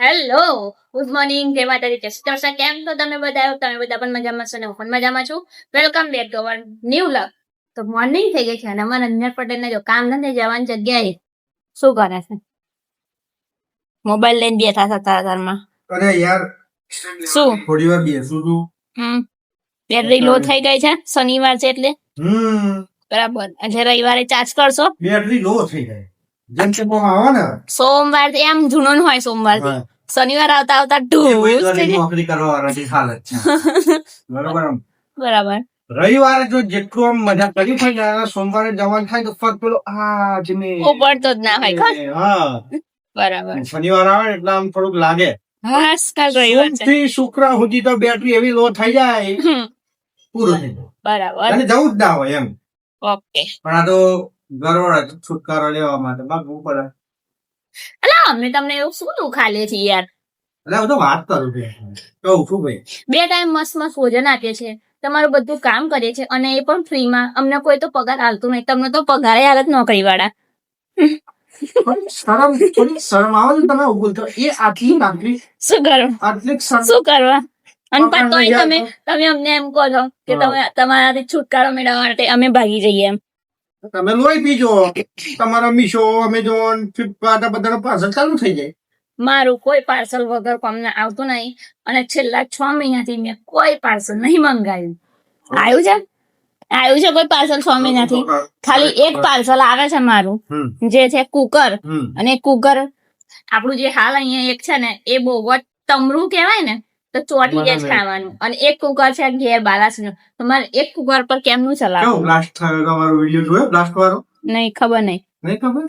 Hello, good morning, જય માતાજી, જય શ્રી કૃષ્ણ. કેમ છો તમે બધા પણ મજામાં છો ને હું પણ મજામાં છું. Welcome back to our new vlog. તો મોર્નિંગ થઈ ગઈ છે અને અમારા અંજન પટેલ ને જો કામ ધંધે જવાની જગ્યાએ શું કરે છે? મોબાઈલ લઈને બેઠા હતા તારા ઘરમાં. અરે યાર શું થોડી વાર બેસું છું. બેટરી લો થઈ ગઈ છે, શનિવાર છે એટલે બરાબર. એટલે રવિવારે ચાર્જ કરશો. બેટરી લો થઈ જાય જેમ કે આવે ને સોમવાર એમ જૂનો ન હોય, સોમવાર થી શનિવાર આવતા આવતા ઢૂસ થઈ જાય. નોકરી કરવા વાળાની હાલત છે બરોબર. બરાબર. રવિવારે જો જેટલું આમ મજા કરી થઈ જાય સોમવારે જવાનું થાય તો ફક્ત પેલો ઉપડતો જ ના હોય ખર. હા બરાબર. શનિવાર આવે ને એટલે આમ થોડુંક લાગે. હા, કાલ રવિવાર છે. સોમથી શુક્ર સુધી તો બેટરી એવી લો થઈ જાય પૂરું થઈ જાય. બરાબર. અને જવું જ ના હોય એમ. ઓકે. પણ આ તો ગરવડ છુટકારો લેવા માટે ભાગવું પડે. અલા, અમે તમને એવું શું દુખાલે છે યાર? એટલે હું તો વાત કરું છું કહું છું ભાઈ. 2 ટાઈમ મસ્ત મસ્ત ભોજન આપીએ છે, તમારું બધું કામ કરીએ છે અને એ પણ ફ્રીમાં. અમને કોઈ તો પગાર હાલતું નહીં, તમને તો પગારે હાલત નોકરી વાળા. થોડી શરમ આવે ને તમે બોલતો એ આટલી નાખવી શું કરવા? આટલી શરમ શું કરવા? અને તોય તમે અમને એમ કહો છો કે તમે તમારાથી છુટકારો મેળવવા માટે અમે ભાગી જઈએ એમ. તમે લોહી પીજો, તમારા મીશો, અમેઝોન, ફ્લિપકાર્ટ આ બધાનો પાર્સલ ચાલુ થઈ જાય. મારું કોઈ પાર્સલ વગર કોમને આવતું નહીં અને છેલ્લા 6 મહિનાથી મેં કોઈ પાર્સલ નહીં મંગાવ્યું. આવ્યું છે કોઈ પાર્સલ 6 મહિનાથી? ખાલી એક પાર્સલ આવે છે મારું, જે છે કુકર. અને કુકર આપણું જે હાલ અહીંયા એક છે ને એ બહુ જ તમરું કહેવાય ને, તો ચોટી જાય ખાવાનું. અને એક કુકર છે ઘેર બાલાસનું. તમારે એક કુકર પર કેમનું ચલાવવું? બ્લાસ્ટ થયો તમારો વિડિયો જોયો બ્લાસ્ટ વાળો? નહીં, ખબર નહીં. નહીં ખબર.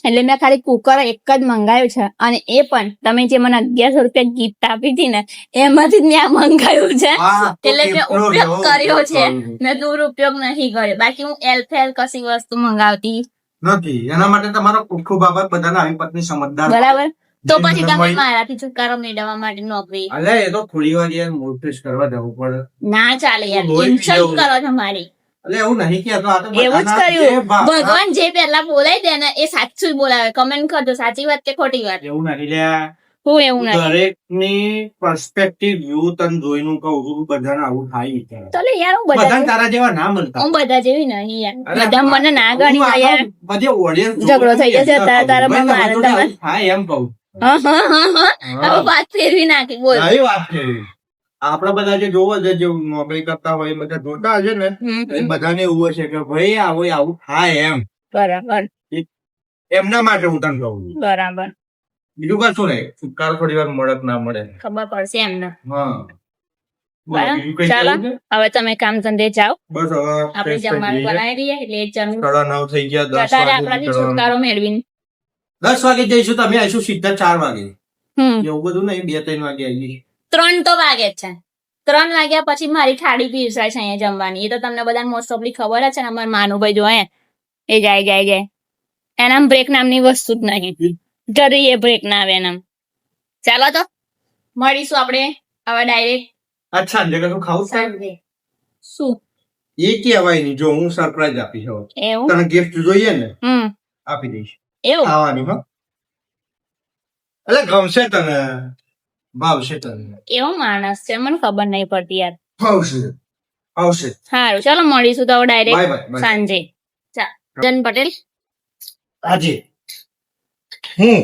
એટલે મેં ખાલી કુકર એક જ મંગાવ્યું છે અને એ પણ તમે જે મને 1100 રૂપિયા ગિફ્ટ આપી હતી ને એમાંથી જ મેં મંગાવ્યું છે. એટલે મેં ઉપયોગ કર્યો છે, મેં દુરુપયોગ નહીં કર્યો. બાકી હું એલફેલ કશી વસ્તુ મંગાવતી નથી. એના માટે તમારો ખૂબ ખૂબ આભાર બધાના. આવી પત્ની સમજદાર. બરાબર. તો પછી તમે મારાથી છુટકારો મેળવવા માટે નોકરી. અલે એ તો થોડી વાર યાર મૂડ ફ્રેશ કરવા જવું પડે. ના ચાલે યાર, ઇન્સલ્ટ કરો છો મારી. અલે એવું નહીં કે એવું જ કર્યું. ભગવાન જે પહેલા બોલાય દે ને એ સાચું બોલાવે. કમેન્ટ કરજો સાચી વાત કે ખોટી વાત. એવું નહીં લ્યા. હું એવું નથી. દરેક ની પર્સપેક્ટિવ વ્યૂ તને જોઈને કહું છું બધાને આવું થાય. તો લે યાર, હું બધા તારા જેવા ના મળતા. હું બધા જેવી નહીં યાર. બધા મને ના ગણી યાર. બધે ઓડિયન્સ ઝઘડો થઈ જશે તારા મારે તમારે. હા એમ કહું. હવે વાત ફેરવી નાખી. બોલ. આવી વાત છે. આપડા બધા જે જોવો છે, જે નોકરી કરતા હોય બધા જોતા હશે ને એ બધાને એવું હશે કે ભાઈ આવું થાય એમ. બરાબર. એમના માટે હું તને કહું છું. બરાબર. બીજું કશું નહીં. છુટકારો થોડી વાર મળે કે ના મળે ખબર પડશે એમને. હા. ચાલો હવે તમે કામ ધંધે જાઓ. બસ હવે આપણે જમવાનું બનાવી દઈએ એટલે જમી 9:30 થઈ ગયા. 10 અત્યારે આપણાથી છુટકારો મેળવીને 10 વાગે જઈશું. તમે આવીશું સીધા 4 વાગે. હમ એવું બધું નહીં. 2-3 વાગે આવી. 3 તો વાગે જ છે. 3 વાગ્યા પછી મારી થાળી પીરસાય છે અહીંયા જમવાની. એ તો તમને બધાને મોસ્ટ ઓફલી ખબર જ છે ને. અમારા માનુભાઈ જો એ જાય એનામ બ્રેક નામની વસ્તુ જ નહીં. જરી એ બ્રેક ના આવે એનામ. ચાલો તો મળીશું આપણે હવે ડાયરેક્ટ અચ્છા જે કશું ખાવું છે સાંજે. શું એ કહેવાય નહીં. જો હું સરપ્રાઈઝ આપીશ હવે. એવું? તને ગિફ્ટ જોઈએ ને આપી દઈશ. એવું? ખાવાની હો. એટલે ગમશે તને, ભાવશે તને. એવો માણસ છે, મને ખબર નહીં પડતી યાર. આવશે. સારું, ચાલો મળીશું તો હવે બાય ડાયરેક્ટ બાય. સાંજે. અંજન પટેલ. આજે હું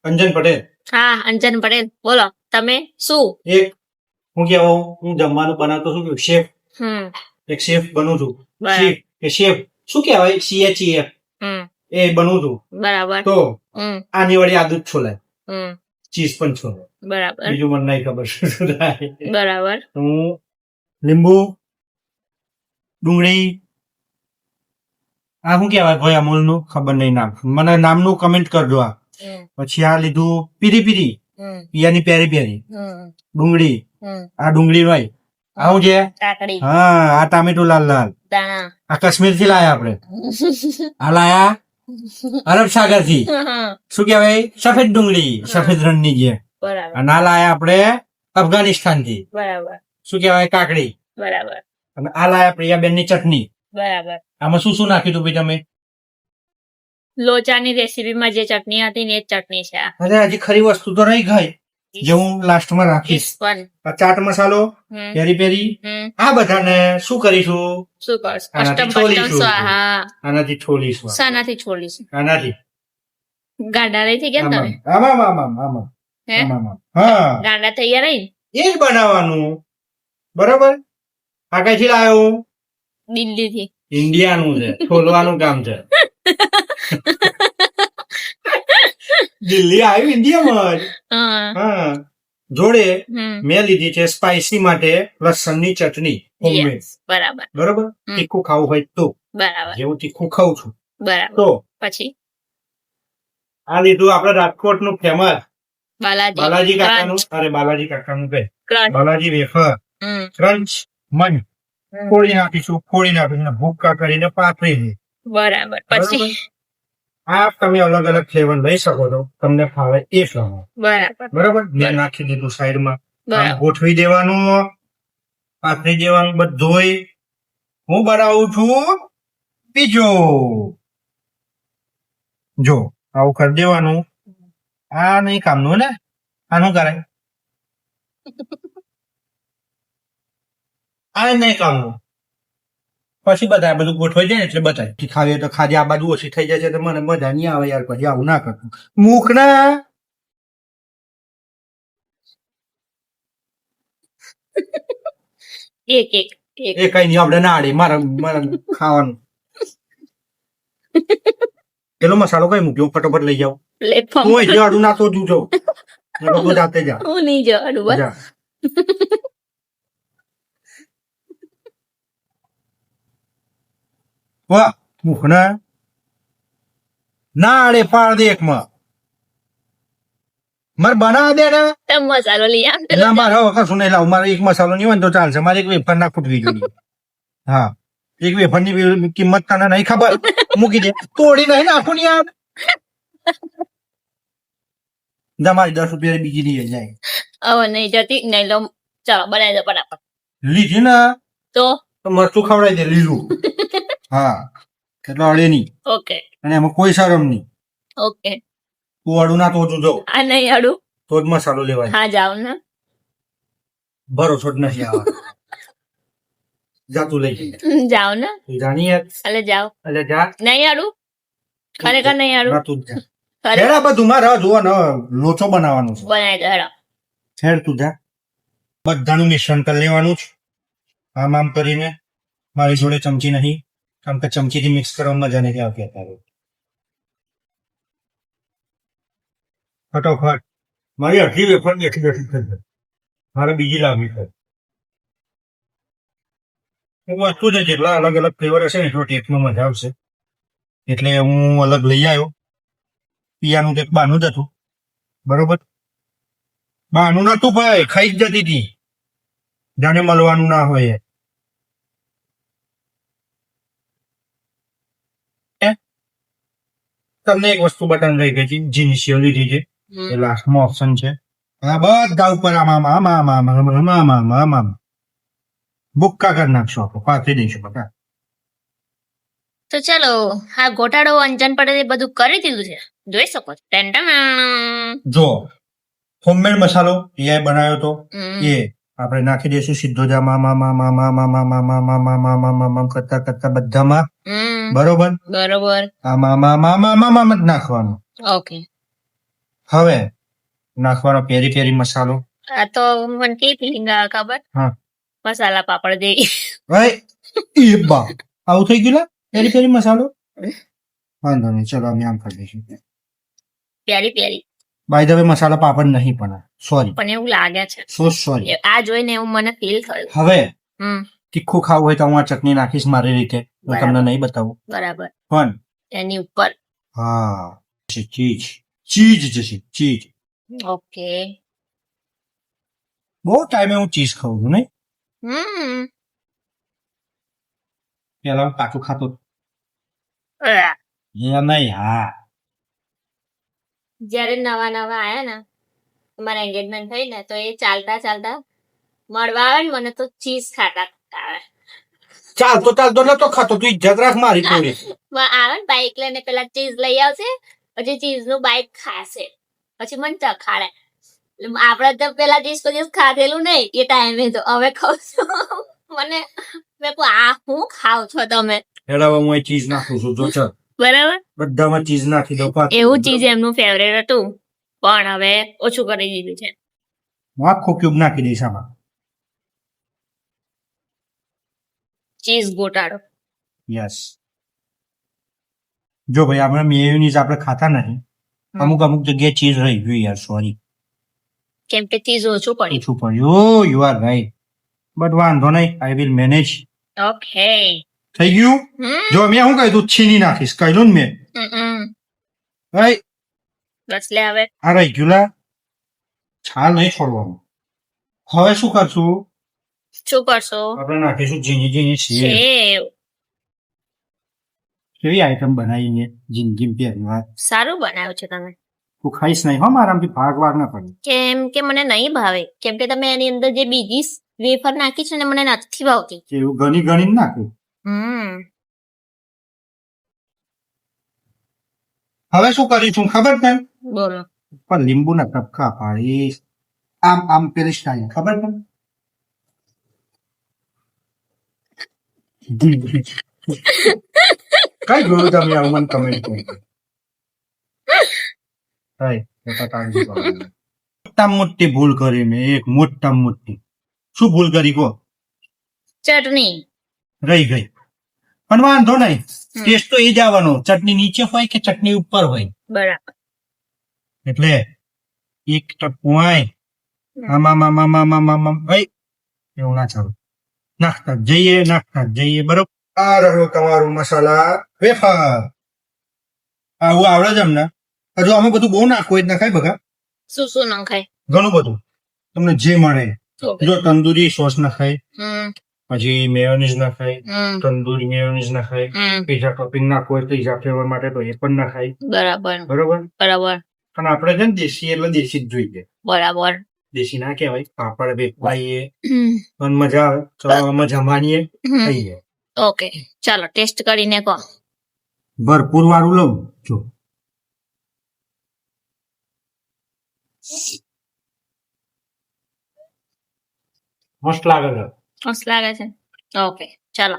અંજન પટેલ. હા, અંજન પટેલ બોલો. તમે શું? એક હું કેવું હું જમવાનું બનાવતો છું. શેફ. એક શેફ બનું છું. બરાબર. શેફ શું કહેવાય? CHEF એ બનું છું. બરાબર. તો આની વળી આદુ જ છોલાય, હમ ચીઝ પણ છોલાય. બરાબર. બીજું મને નહીં ખબર શું થાય. બરાબર. હું લીંબુ, ડુંગળી, આ શું કહેવાય ભાઈ અમૂલનું ખબર નહીં નામ. મને નામનું કમેન્ટ કરજો. આ પછી આ લીધું પીરી પિયાની પેરી ડુંગળી. આ ડુંગળી ભાઈ આવું છે. કાકડી. હા, આ ટામેટું લાલ દાણા. આ કાશ્મીર થી લાયા આપણે. આ લાયા અરબ સાગર થી. શું કહેવાય? સફેદ ડુંગળી, સફેદ રંગની છે. બરાબર. અને આ લાયા આપણે અફઘાનિસ્તાન થી. બરાબર. શું કહેવાય? કાકડી. બરાબર. અને આ લાયા પ્રિયાબેન ની ચટણી. બરાબર. આમાં શું શું નાખ્યું હતું ભાઈ તમે? લોચાની રેસીપીમાં જે ચટણી હતી ને એ જ ચટણી છે આ. અરે હજી ખરી વસ્તુ તો રહી ગઈ જે હું લાસ્ટમાં રાખીશ. પણ આ ચાટ મસાલો, પેરી પેરી, આ બધાને શું કરીશું? શું કરશું? આનાથી અષ્ટમ પષ્ટમ છોડીશું. સ્વાહા. આનાથી છોડીશું. શાનાથી છોડીશું? આનાથી. ગાંડા રહી થઈ ગયા ને તમે? આમાં. હે? હા, ગાંડા થઈ ગયા રહી? એ જ બનાવવાનું. બરોબર? આ કઈથી લાવ્યો? દિલ્હીથી. ઇન્ડિયાનું છે, છોલવાનું કામ છે. દિલ્હી આવ્યું ઇન્ડિયામાં જ. હા. હા, જોડે હમ. મેં લીધી છે સ્પાઇસી માટે લસણની ચટણી હોમમેડ. Yes. બરાબર બરોબર? તીખું ખાવું હોય તો, બરાબર જેવું તીખું ખાઉં છું બરાબર. તો પછી આ લીધું આપણે રાજકોટનું ફેમસ બાલાજી બાલાજી કાકાનું. અરે બાલાજી કાકાનું કઈ ક્રંચ. બાલાજી વેફર ક્રંચ મન ફોડી નાખીશું ભૂક્કા કરીને પાથરી દે. બરાબર. પછી આ તમે અલગ અલગ ફ્લેવર લઈ શકો છો, તમને ફાવે એ ફ્લેવર. બરાબર બરોબર? મેં નાખી દીધું સાઈડમાં. બરાબર. ગોઠવી દેવાનું, પાથરી દેવાનું બધુંય. હું બનાવું છું પીજો. જો આવું કરી દેવાનું. આ નહીં કામનું ને, આનું કરાય. આ નહીં કામનું. પછી બધા બધું ગોઠવાઈ જાય ને એટલે બતાય ખાવી તો ખાલી આ બાજુ ઓછી થઈ જાય છે તો મને મજા નહીં આવે યાર. પછી આવું ના કરતું. મુખ ના એક એક એક. એ કઈ નહીં, આપણે ના આડે મારે ખાવાનું. પેલો મસાલો કઈ મૂક્યો ફટોફટ લઈ જાઓ. પ્લેટફોર્મ હું અહીંથી આડું ના તો જુજો તું જાતે જા. હું નહીં જવાનું બસ. જા. વાહ મુખ ના ના આડે પાડ દે એકમાં મારે બનાવા દે ને. તમે મસાલો લઈ આવ. ના મારે હવે કશું નહીં લાવું. મારે એક મસાલો નહીં હોય ને તો ચાલશે. મારે એક વેફર ના ખૂટવી જોઈએ. હા, એક વેફર ની કિંમત તને નહીં ખબર. મૂકી દે, તોડી નહીં નાખું ને યાર. તમારી 10 રૂપિયા બીજી લઈ જાય. હવે નહીં જતી નહીં લો. ચાલો બનાવી દો ફટાફટ. લીધી ને તો તો મરચું ખવડાવી દે લીલું. હા, એટલે અડે નહીં ઓકે અને એમાં કોઈ શરમ નહીં. ઓકે. તું અડું ના તો જો આ નહીં અડું. તો જ મસાલો લેવાય. હા જાઓ ને. ભરોસો જ નથી આવે. જા તું લઈ જઈ. જાઓ ને. તું જાણી યાર. એટલે જાઓ. એટલે જા. નહીં અડું. ખરેખર નહીં અડું. ના તું જ જા. ખરેખર હેડા બધું મારે જોવા ને લોચો બનાવવાનો છે. બનાવી દો હેડો. હેડ તું જા. બધાનું મિશ્રણ કરી લેવાનું છે. આમ કરીને. મારી જોડે ચમચી નહીં, કારણ કે ચમચીથી મિક્સ કરવામાં મજા નથી આવતી અત્યારે. ફટોફટ. મારી અડધી વેફર બેઠી થઈ જાય. મારે બીજી લાવવી છે. એક વસ્તુ છે, જેટલા અલગ અલગ ફ્લેવર હશે ને એટલો ટેસ્ટમાં મજા આવશે. એટલે હું અલગ લઈ આવ્યો. પિયાનું કંઈક બાનું જ હતું. બરોબર? બાનું નતું ભાઈ, ખાઈ જ જતી હતી. જાણે મળવાનું ના હોય. તમને એક વસ્તુ બટન રહી ગઈ છે, જીનીસીઓ લીધી છે. એ લાસ્ટમાં ઓપ્શન છે. આ બધા ઉપર આમાં બુક્કા કરી નાખશો, આપણે પાથરી દઈશું બધા. તો ચાલો હા ગોટાળો અંજન પટેલે બધું કરી દીધું છે. જોઈ શકો છો. ટેન્ટમ. જો હોમમેડ મસાલો એ બનાવ્યો તો એ આપણે નાખી દઈશું સીધો જ આમ કરતા કરતા બધામાં. બરોબર? બરોબર. આમાં જ નાખવાનું. ઓકે. હવે નાખવાનો પેરી પેરી મસાલો. આ તો મને કેવી ફિલિંગ આવે ખબર? હા. મસાલા પાપડ જેવી. ભાઈ એ બા આવું થઈ ગયું લા પેરી પેરી મસાલો. વાંધો નહીં, ચલો અમે આમ કરી દઈશું. પ્યારી પ્યારી. By the way masala papad નહીં પણ સોરી, પણ એવું લાગે છે. સો સોરી. આ જોઈને એવું મને ફીલ થયું. હવે હમ તીખું ખાવું હોય તો હું આ ચટણી નાખીશ મારી રીતે. હું બરાબર. તમને નહીં બતાવું બરાબર. પણ એની ઉપર. હા ચીજ જશે ચીજ. ઓકે. બહુ ટાઈમે હું ચીઝ ખાઉં છું નહીં. પેલા હું કાચું ખાતો એ નહીં. હા, જયારે નવા નવા આયા ને અમારા એન્ગેજમેન્ટ થઈ ને તો એ ચાલતા ચાલતા મળવા આવે ને મને તો ચીઝ ખાતા ખાતા આવે. ચાલતો નતો ખાતો, તું ઇજ્જત રાખ મારી થોડી. આવે ને બાઈક લઈને પેલા ચીઝ લઈ આવશે, પછી ચીઝ નું બાઈક ખાશે, પછી મને ચખાડે. આપડે તો પેલા ચીઝ કોઈ દિવસ ખાધેલું નહીં એ ટાઈમે, તો હવે ખાવ છું. મને મેં કહું, આ હું ખાવ છો તમે? હેડા હવે હું ચીઝ નાખું છું, જો ચાલ બરાબર, બધામાં ચીઝ નાખી દઉં. પાછું એવું ચીઝ એમનું ફેવરેટ હતું, પણ હવે ઓછું કરી દીધું છે. હું આખું ક્યુબ નાખી દઈશ આમાં. ચીઝ ગોટાળો. યસ. જો ભાઈ આપણે મેયોનીઝ આપણે ખાતા નહીં, અમુક જગ્યાએ ચીઝ રહી ગયું યાર, સોરી. કેમ કે ચીઝ ઓછું પડ્યું. ઓછું પડ્યું, યુ આર રાઈટ, બટ વાંધો નહીં, આઈ વિલ મેનેજ. ઓકે. થઈ ગયું. જો મેં શું કહ્યું તું છીની નાખીશ, કહ્યું ને મેં. ભાઈ બસ લે હવે. આ રહી ગયું લા, છાલ નહીં છોડવાનું. હવે શું કરશું? શું કરશો? આપણે નાખીશું ઝીણી સેવ. સેવ. કેવી આઈટમ બનાવીને જિંદગી પહેરવા. સારું બનાવ્યું છે તમે. તું ખાઈશ નહીં હો, મારામાંથી ભાગ ના પડે. કેમ કે મને નહીં ભાવે, કેમ કે તમે એની અંદર જે બીજી વેફર નાખી છે ને મને નથી ભાવતી. એવું ગણી નાખું. હવે શું કરીશું ખબર છે? બોલો. પણ લીંબુના ટપકા પાડીશ, આમ પેલી સ્ટાઈલ ખબર છે? કઈ જોયું તમે આવું મને કમેન્ટ કરી. મોટા મોટી ભૂલ કરી મેં, એક મોટા મોટી. શું ભૂલ કરી કહો? ચટણી રહી ગઈ, પણ વાંધો નહીં, ટેસ્ટ તો એ જ આવવાનો. ચટણી નીચે હોય કે ચટણી ઉપર હોય, બરાબર. એટલે એક ટપકું હોય આમ ભાઈ એવું ના ચાલો. નાખતા જઈએ બરોબર. આ રહ્યો તમારું મસાલા વેફર. આવું આવડે છે અમને. હજુ અમે બધું બહુ નાખવું જ નખાય બગા. શું નખાય? ઘણું બધું તમને જે મળે. જો તંદૂરી સોસ નખાય, પછી મેયોનીઝ નખાય, તંદૂરી મેયોનીઝ નખાય, પીઝા ટોપિંગ નાખવું હોય પીઝા ફ્લેવર માટે તો એ પણ નખાય. બરોબર. પણ આપણે છે ને દેશી એટલે દેશી જ જોઈએ. બરાબર. દેશી ના કહેવાય, પાપડ વેચવાઈએ પણ મજા આવે, ચલાવવામાં જમાનીએ ખાઈએ. ઓકે, ચાલો ટેસ્ટ કરીને કહો. ભરપૂર વાળું લઉં જો. મસ્ત લાગે છે. મસ્ત લાગે છે. ઓકે, ચાલો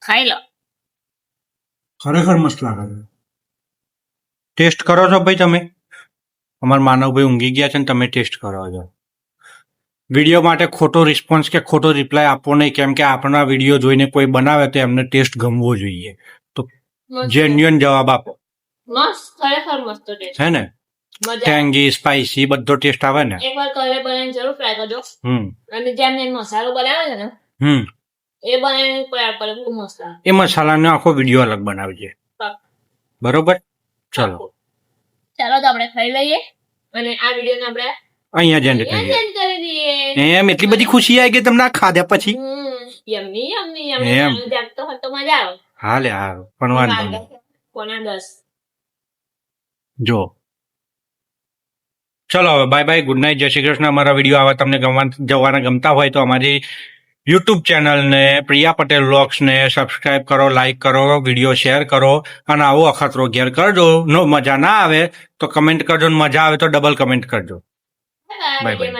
ખાઈ લો. ખરેખર મસ્ત લાગે છે. ટેસ્ટ કરો છો ભાઈ તમે? અમારા માનવભાઈ ઊંઘી ગયા છે ને તમે ટેસ્ટ કરો છો. વિડીયો માટે ખોટો રિસ્પોન્સ કે ખોટો રિપ્લાય આપવો નહીં, કેમ કે આપણા વિડીયો જોઈને કોઈ બનાવે તો એમને ટેસ્ટ ગમવો જોઈએ. તો જેન્યુઅન જવાબ આપો. મસ્ત, ખરેખર મસ્ત ટેસ્ટ છે ને? ટેંગી સ્પાઈસી બધો ટેસ્ટ આવે ને. એકવાર ઘરે બનાવીને જરૂર ટ્રાય કરજો. અને જેમ મેં મસાલો બનાવ્યો છે ને એ બનાવીને ટ્રાય કરો, બહુ મસ્ત આવે. એ મસાલાનો આખો વિડીયો અલગ બનાવજે. બરોબર, ચલો તો આપણે ખાઈ લઈએ અને આ વિડીયોને આપણે અહીંયા જ એન્ડ કરીએ. કરી દઈએ. એમ એટલી બધી ખુશી આવી કે તમને આ ખાધા પછી. યમ્મી એમ. જાગતો હોય તો મજા આવે. હાલે હારું, પણ વાંધો નહીં. કોના 10. જો ચલો હવે બાય બાય, ગુડ નાઇટ, જય શ્રી કૃષ્ણ. અમારા વિડીયો આવા તમને જવાના ગમતા હોય તો અમારી યુટ્યુબ ચેનલને પ્રિયા પટેલ વ્લોગ્સને સબસ્ક્રાઇબ કરો, લાઇક કરો, વિડીયો શેર કરો અને આવો અખતરો ઘેર કરજો. નો મજા ના આવે તો કમેન્ટ કરજો, મજા આવે તો ડબલ કમેન્ટ કરજો. Bye bye.